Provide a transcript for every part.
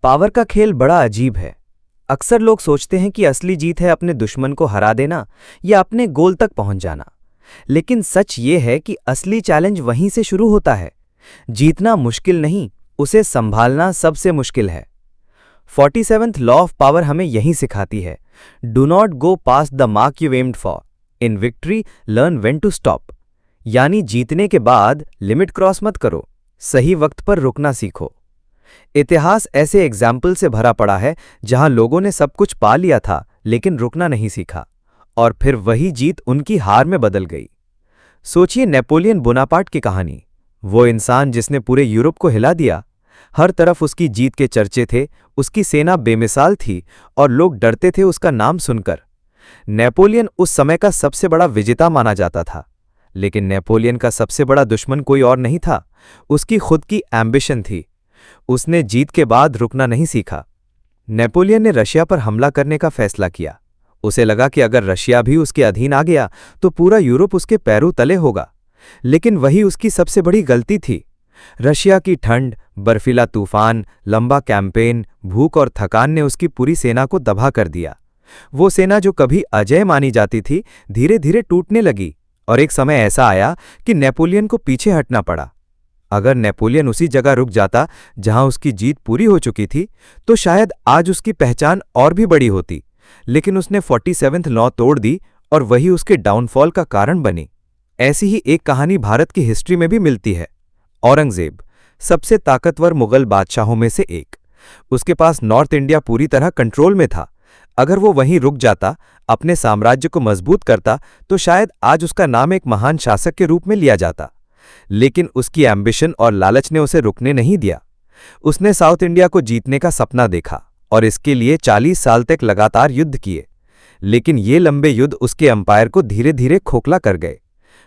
Power का खेल बड़ा अजीब है। अक्सर लोग सोचते हैं कि असली जीत है अपने दुश्मन को हरा देना या अपने गोल तक पहुंच जाना। लेकिन सच ये है कि असली चैलेंज वहीं से शुरू होता है। जीतना मुश्किल नहीं, उसे संभालना सबसे मुश्किल है। 47th लॉ ऑफ पावर हमें यही सिखाती है, do not go past the mark you aimed for, in victory learn when to stop. यानी जीतने के बाद लिमिट क्रॉस मत करो, सही वक्त पर रुकना सीखो। इतिहास ऐसे एग्जाम्पल से भरा पड़ा है जहां लोगों ने सब कुछ पा लिया था लेकिन रुकना नहीं सीखा, और फिर वही जीत उनकी हार में बदल गई। सोचिए नेपोलियन बोनापार्ट की कहानी। वो इंसान जिसने पूरे यूरोप को हिला दिया। हर तरफ उसकी जीत के चर्चे थे, उसकी सेना बेमिसाल थी और लोग डरते थे उसका नाम सुनकर। नेपोलियन उस समय का सबसे बड़ा विजेता माना जाता था। लेकिन नेपोलियन का सबसे बड़ा दुश्मन कोई और नहीं था, उसकी खुद की एम्बिशन थी। उसने जीत के बाद रुकना नहीं सीखा। नेपोलियन ने रशिया पर हमला करने का फैसला किया। उसे लगा कि अगर रशिया भी उसके अधीन आ गया तो पूरा यूरोप उसके पैरों तले होगा। लेकिन वही उसकी सबसे बड़ी गलती थी। रशिया की ठंड, बर्फीला तूफान, लंबा कैंपेन, भूख और थकान ने उसकी पूरी सेना को दबा कर दिया। वो सेना जो कभी अजय मानी जाती थी, धीरे धीरे टूटने लगी और एक समय ऐसा आया कि नेपोलियन को पीछे हटना पड़ा। अगर नेपोलियन उसी जगह रुक जाता जहां उसकी जीत पूरी हो चुकी थी, तो शायद आज उसकी पहचान और भी बड़ी होती। लेकिन उसने 47th लॉ तोड़ दी और वही उसके डाउनफॉल का कारण बनी। ऐसी ही एक कहानी भारत की हिस्ट्री में भी मिलती है। औरंगजेब, सबसे ताकतवर मुगल बादशाहों में से एक। उसके पास नॉर्थ इंडिया पूरी तरह कंट्रोल में था। अगर वो वहीं रुक जाता, अपने साम्राज्य को मजबूत करता, तो शायद आज उसका नाम एक महान शासक के रूप में लिया जाता। लेकिन उसकी एम्बिशन और लालच ने उसे रुकने नहीं दिया। उसने साउथ इंडिया को जीतने का सपना देखा और इसके लिए 40 साल तक लगातार युद्ध किए। लेकिन ये लंबे युद्ध उसके अंपायर को धीरे धीरे खोखला कर गए।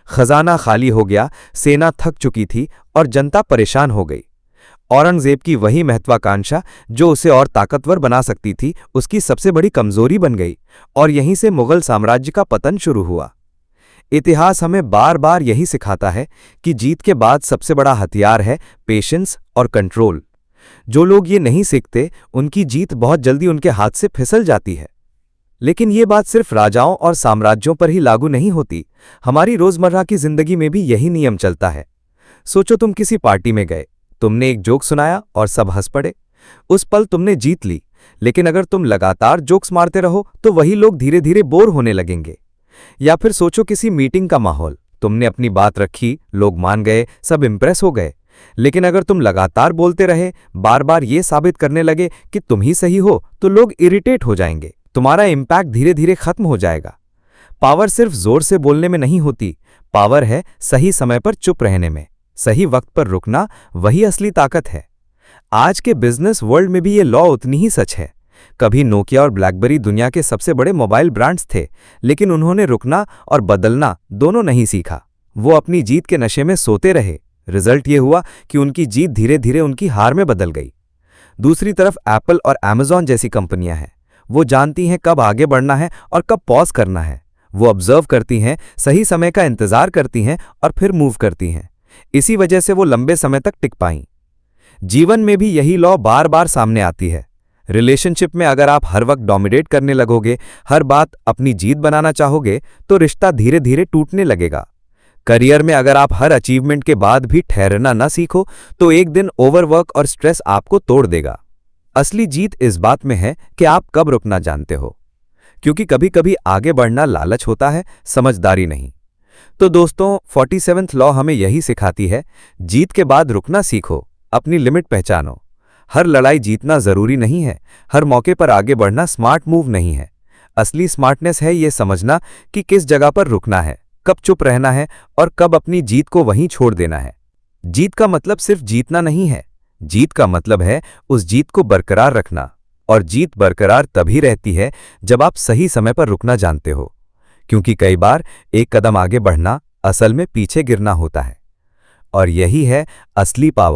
खजाना खाली हो गया, सेना थक चुकी थी और जनता परेशान हो गई। औरंगजेब की वही महत्वाकांक्षा जो उसे और ताकतवर बना सकती थी, उसकी सबसे बड़ी कमजोरी बन गई और यहीं से मुगल साम्राज्य का पतन शुरू हुआ। इतिहास हमें बार बार यही सिखाता है कि जीत के बाद सबसे बड़ा हथियार है पेशेंस और कंट्रोल। जो लोग ये नहीं सीखते, उनकी जीत बहुत जल्दी उनके हाथ से फिसल जाती है। लेकिन ये बात सिर्फ राजाओं और साम्राज्यों पर ही लागू नहीं होती। हमारी रोजमर्रा की जिंदगी में भी यही नियम चलता है। सोचो, तुम किसी पार्टी में गए, तुमने एक जोक सुनाया और सब हंस पड़े। उस पल तुमने जीत ली। लेकिन अगर तुम लगातार जोक्स मारते रहो तो वही लोग धीरे धीरे बोर होने लगेंगे। या फिर सोचो किसी मीटिंग का माहौल, तुमने अपनी बात रखी, लोग मान गए, सब इंप्रेस हो गए। लेकिन अगर तुम लगातार बोलते रहे, बार बार ये साबित करने लगे कि तुम ही सही हो, तो लोग इरिटेट हो जाएंगे। तुम्हारा इंपैक्ट धीरे धीरे खत्म हो जाएगा। पावर सिर्फ जोर से बोलने में नहीं होती, पावर है सही समय पर चुप रहने में। सही वक्त पर रुकना, वही असली ताकत है। आज के बिजनेस वर्ल्ड में भी ये लॉ उतनी ही सच है। कभी नोकिया और ब्लैकबेरी दुनिया के सबसे बड़े मोबाइल ब्रांड्स थे, लेकिन उन्होंने रुकना और बदलना दोनों नहीं सीखा। वो अपनी जीत के नशे में सोते रहे। रिजल्ट ये हुआ कि उनकी जीत धीरे धीरे उनकी हार में बदल गई। दूसरी तरफ एप्पल और अमेज़न जैसी कंपनियां हैं। वो जानती हैं कब आगे बढ़ना है और कब पॉज करना है। वो ऑब्जर्व करती हैं, सही समय का इंतजार करती हैं और फिर मूव करती हैं। इसी वजह से वो लंबे समय तक टिक पाईं। जीवन में भी यही लॉ बार बार सामने आती है। रिलेशनशिप में अगर आप हर वक्त डोमिनेट करने लगोगे, हर बात अपनी जीत बनाना चाहोगे, तो रिश्ता धीरे धीरे टूटने लगेगा। करियर में अगर आप हर अचीवमेंट के बाद भी ठहरना न सीखो, तो एक दिन ओवरवर्क और स्ट्रेस आपको तोड़ देगा। असली जीत इस बात में है कि आप कब रुकना जानते हो, क्योंकि कभी कभी आगे बढ़ना लालच होता है, समझदारी नहीं। तो दोस्तों, 47th लॉ हमें यही सिखाती है, जीत के बाद रुकना सीखो, अपनी लिमिट पहचानो। हर लड़ाई जीतना जरूरी नहीं है, हर मौके पर आगे बढ़ना स्मार्ट मूव नहीं है। असली स्मार्टनेस है ये समझना कि किस जगह पर रुकना है, कब चुप रहना है और कब अपनी जीत को वहीं छोड़ देना है। जीत का मतलब सिर्फ जीतना नहीं है, जीत का मतलब है उस जीत को बरकरार रखना। और जीत बरकरार तभी रहती है जब आप सही समय पर रुकना जानते हो, क्योंकि कई बार एक कदम आगे बढ़ना असल में पीछे गिरना होता है। और यही है असली पावर।